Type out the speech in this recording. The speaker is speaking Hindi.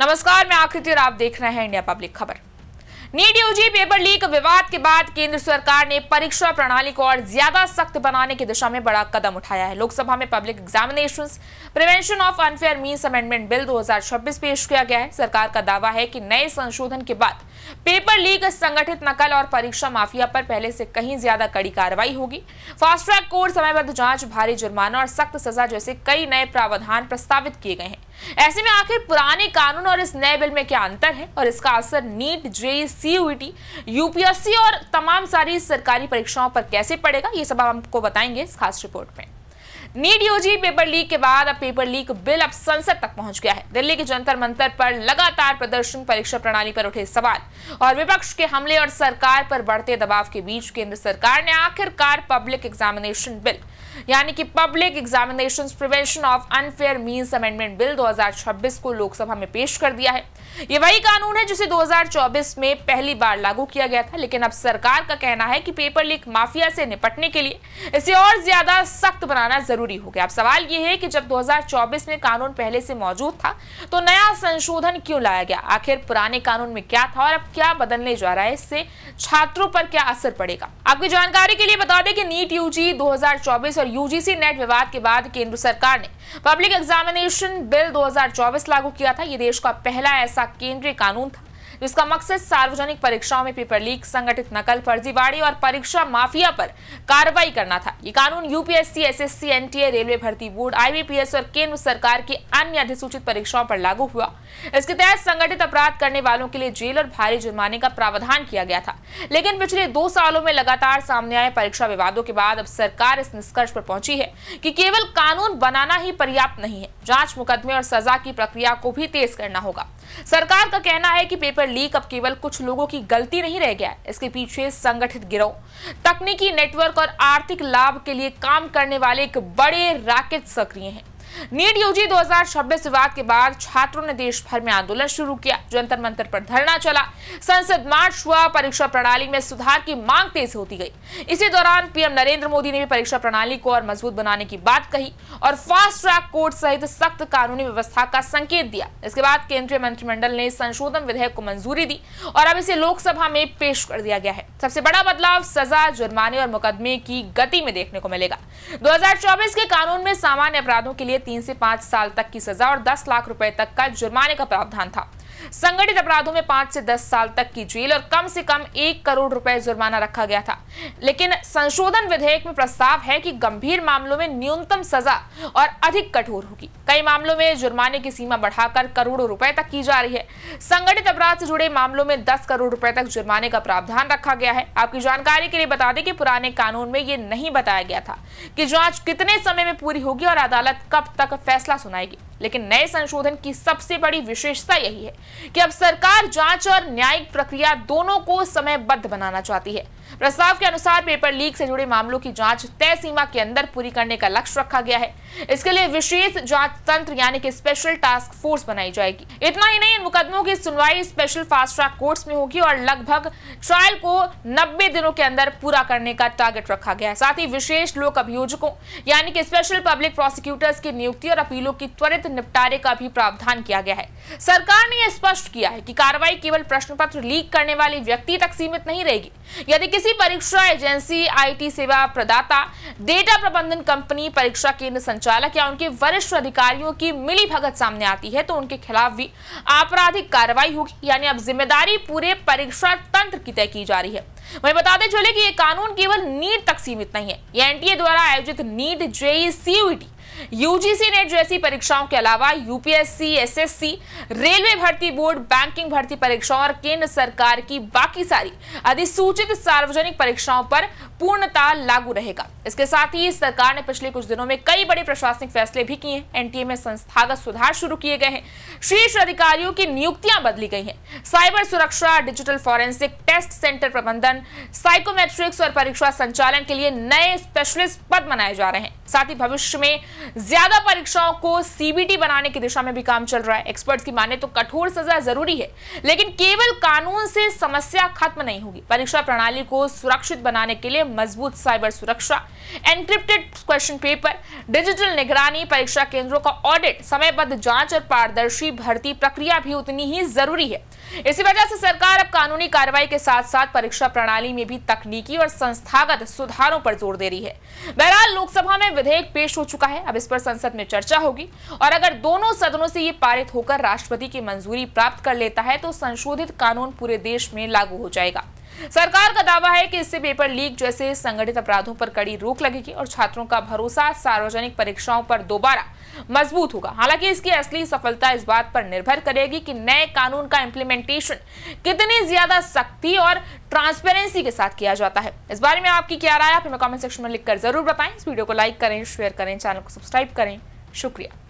नमस्कार, मैं आकृति और आप देख रहे हैं इंडिया पब्लिक खबर। नीट यूजी पेपर लीक विवाद के बाद केंद्र सरकार ने परीक्षा प्रणाली को और ज्यादा सख्त बनाने की दिशा में बड़ा कदम उठाया है। लोकसभा में public examinations prevention of unfair means amendment bill 2026 पेश किया गया है। सरकार का दावा है कि नए संशोधन के बाद पेपर लीक, संगठित नकल और परीक्षा माफिया पर पहले से कहीं ज्यादा कड़ी कार्रवाई होगी। फास्ट ट्रैक कोर्ट, समयबद्ध जांच, भारी जुर्माना और सख्त सजा जैसे कई नए प्रावधान प्रस्तावित किए गए हैं। ऐसे में आखिर पुराने कानून और इस नए बिल में क्या अंतर है और इसका असर नीट, जेईई, सीयूईटी, यूपीएससी और तमाम सारी सरकारी परीक्षाओं पर कैसे पड़ेगा, ये सब आपको बताएंगे इस खास रिपोर्ट में। नीट यूजी पेपर लीक के बाद अब पेपर लीक बिल अब संसद तक पहुंच गया है। दिल्ली के जंतर मंतर पर लगातार प्रदर्शन, परीक्षा प्रणाली पर उठे सवाल और विपक्ष के हमले और सरकार पर बढ़ते दबाव के बीच केंद्र सरकार ने आखिरकार पब्लिक एग्जामिनेशन बिल यानी कि public examinations prevention of unfair means amendment bill 2026 को लोकसभा में पेश कर दिया है। ये वही कानून है जिसे 2024 में पहली बार लागू किया गया था, लेकिन अब सरकार का कहना है कि पेपर लीक माफिया से निपटने के लिए इसे और ज्यादा सख्त बनाना जरूरी हो गया। अब सवाल ये है कि जब 2024 में कानून पहले से मौजूद था तो नया संशोधन क्यों लाया गया? आखिर पुराने कानून में क्या था और अब क्या बदलने जा रहा है? इससे छात्रों पर क्या असर पड़ेगा? आपकी जानकारी के लिए बता दें कि नीट यूजी 2024 और यूजीसी नेट विवाद के बाद केंद्र सरकार ने पब्लिक एग्जामिनेशन बिल 2024 लागू किया था। ये देश का पहला ऐसा केंद्रीय कानून था जिसका मकसद सार्वजनिक परीक्षाओं में पेपर लीक, संगठित नकल, फर्जीवाड़े और परीक्षा माफिया पर कार्रवाई करना था। ये कानून यूपीएससी, एसएससी, एनटीए, रेलवे भर्ती बोर्ड, आईबीपीएस और केंद्र सरकार की अन्य अधिसूचित परीक्षाओं पर लागू हुआ। इसके तहत संगठित अपराध करने वालों के लिए जेल और भारी जुर्माने का प्रावधान किया गया था। लेकिन पिछले 2 सालों में लगातार सामने आए परीक्षा विवादों के बाद अब सरकार इस निष्कर्ष पर पहुंची है कि केवल कानून बनाना ही पर्याप्त नहीं है, जांच, मुकदमे और सजा की प्रक्रिया को भी तेज करना होगा। सरकार का कहना है कि पेपर लीक अब केवल कुछ लोगों की गलती नहीं रह गया है, इसके पीछे संगठित गिरोह, तकनीकी नेटवर्क और आर्थिक लाभ के लिए काम करने वाले एक बड़े रैकेट सक्रिय हैं। नीट यूजी 2026 विवाद के बाद छात्रों ने देश भर में आंदोलन शुरू किया, जंतर मंतर पर धरना चला, संसद मार्च हुआ, परीक्षा प्रणाली में सुधार की मांग तेज होती गई। इसी दौरान पीएम नरेंद्र मोदी ने भी परीक्षा प्रणाली को और मजबूत बनाने की बात कही और फास्ट ट्रैक कोर्ट सहित सख्त कानूनी व्यवस्था का संकेत दिया। इसके बाद केंद्रीय मंत्रिमंडल ने संशोधन विधेयक को मंजूरी दी और अब इसे लोकसभा में पेश कर दिया गया है। सबसे बड़ा बदलाव सजा, जुर्माने और मुकदमे की गति में देखने को मिलेगा। 2024 के कानून में सामान्य अपराधों के लिए 3 से 5 साल तक की सजा और 10 लाख रुपए तक का जुर्माने का प्रावधान था। संगठित अपराधों में 5 से 10 साल तक की जेल और कम से कम 1 करोड़ रुपए जुर्माना रखा गया था। लेकिन संशोधन विधेयक में प्रस्ताव है कि गंभीर मामलों में न्यूनतम सजा और अधिक कठोर होगी। कई मामलों में जुर्माने की सीमा बढ़ाकर करोड़ों रुपए तक की जा रही है। संगठित अपराध से जुड़े मामलों में 10 करोड़ रुपए तक जुर्माने का प्रावधान रखा गया है। आपकी जानकारी के लिए बता दें कि पुराने कानून में यह नहीं बताया गया था कि जांच कितने समय में पूरी होगी और अदालत कब तक फैसला सुनाएगी। लेकिन नए संशोधन की सबसे बड़ी विशेषता यही है कि अब सरकार जांच और न्यायिक प्रक्रिया दोनों को समयबद्ध बनाना चाहती है। प्रस्ताव के अनुसार पेपर लीक से जुड़े मामलों की जांच तय सीमा के अंदर पूरी करने का लक्ष्य रखा गया है। इसके लिए विशेष जांच तंत्र यानी कि स्पेशल टास्क फोर्स बनाई जाएगी। इतना ही नहीं, इन मुकदमों की सुनवाई स्पेशल फास्ट ट्रैक कोर्ट्स में होगी और लगभग ट्रायल को 90 दिनों के अंदर पूरा करने का टारगेट रखा गया है। साथ ही विशेष लोक अभियोजकों यानी कि स्पेशल पब्लिक प्रोसिक्यूटर्स की नियुक्ति और अपीलों की त्वरित निपटारे का भी प्रावधान किया गया है। सरकार ने यह स्पष्ट किया है कि कार्रवाई केवल प्रश्न पत्र लीक करने वाले व्यक्ति तक सीमित नहीं रहेगी। यदि किसी परीक्षा एजेंसी, आईटी सेवा प्रदाता, डेटा प्रबंधन कंपनी, परीक्षा केंद्र संचालक या उनके वरिष्ठ अधिकारियों की मिलीभगत सामने आती है तो उनके खिलाफ भी आपराधिक कार्रवाई होगी। यानी अब जिम्मेदारी पूरे परीक्षा तंत्र की तय की जा रही है। वहीं बताते चले कि ये कानून केवल नीट तक सीमित नहीं है। ये एनटीए द्वारा आयोजित NEET, JEE, CUET, UGC NET जैसी परीक्षाओं के अलावा यूपीएससी, एसएससी, रेलवे भर्ती बोर्ड, बैंकिंग भर्ती परीक्षाओं और केंद्र सरकार की बाकी सारी अधिसूचित सार्वजनिक परीक्षाओं पर पूर्णतः लागू रहेगा। इसके साथ ही सरकार ने पिछले कुछ दिनों में कई बड़े प्रशासनिक फैसले भी किए हैं। एनटीए में संस्थागत सुधार शुरू किए गए हैं, शीर्ष अधिकारियों की नियुक्तियां बदली गई हैं, साइबर सुरक्षा, डिजिटल फॉरेंसिक, टेस्ट सेंटर प्रबंधन, साइकोमेट्रिक्स और परीक्षा संचालन के लिए नए स्पेशलिस्ट पद बनाए जा रहे हैं। साथ ही भविष्य में ज्यादा परीक्षाओं को सीबीटी बनाने की दिशा में भी काम चल रहा है। एक्सपर्ट्स की माने तो कठोर सजा जरूरी है, लेकिन केवल कानून से समस्या खत्म नहीं होगी। परीक्षा प्रणाली को सुरक्षित बनाने के लिए मजबूत साइबर सुरक्षा, एन्क्रिप्टेड क्वेश्चन पेपर, डिजिटल निगरानी, परीक्षा केंद्रों का ऑडिट, समयबद्ध जांच और पारदर्शी भर्ती प्रक्रिया भी उतनी ही जरूरी है। इसी वजह से सरकार अब कानूनी कार्रवाई के साथ साथ परीक्षा प्रणाली में भी तकनीकी और संस्थागत सुधारों पर जोर दे रही है। बहरहाल लोकसभा में विधेयक पेश हो चुका है, अब इस पर संसद में चर्चा होगी और अगर दोनों सदनों से ये पारित होकर राष्ट्रपति की मंजूरी प्राप्त कर लेता है तो संशोधित कानून पूरे देश में लागू हो जाएगा। सरकार का दावा है कि इससे पेपर लीक जैसे संगठित अपराधों पर कड़ी रोक लगेगी और छात्रों का भरोसा सार्वजनिक परीक्षाओं पर दोबारा मजबूत होगा। हालांकि इसकी असली सफलता इस बात पर निर्भर करेगी कि नए कानून का इम्प्लीमेंटेशन कितनी ज्यादा सख्ती और ट्रांसपेरेंसी के साथ किया जाता है। इस बारे में आपकी क्या राय है, आप हमें कमेंट सेक्शन में लिखकर जरूर बताएं। इस वीडियो को लाइक करें, शेयर करें, चैनल को सब्सक्राइब करें। शुक्रिया।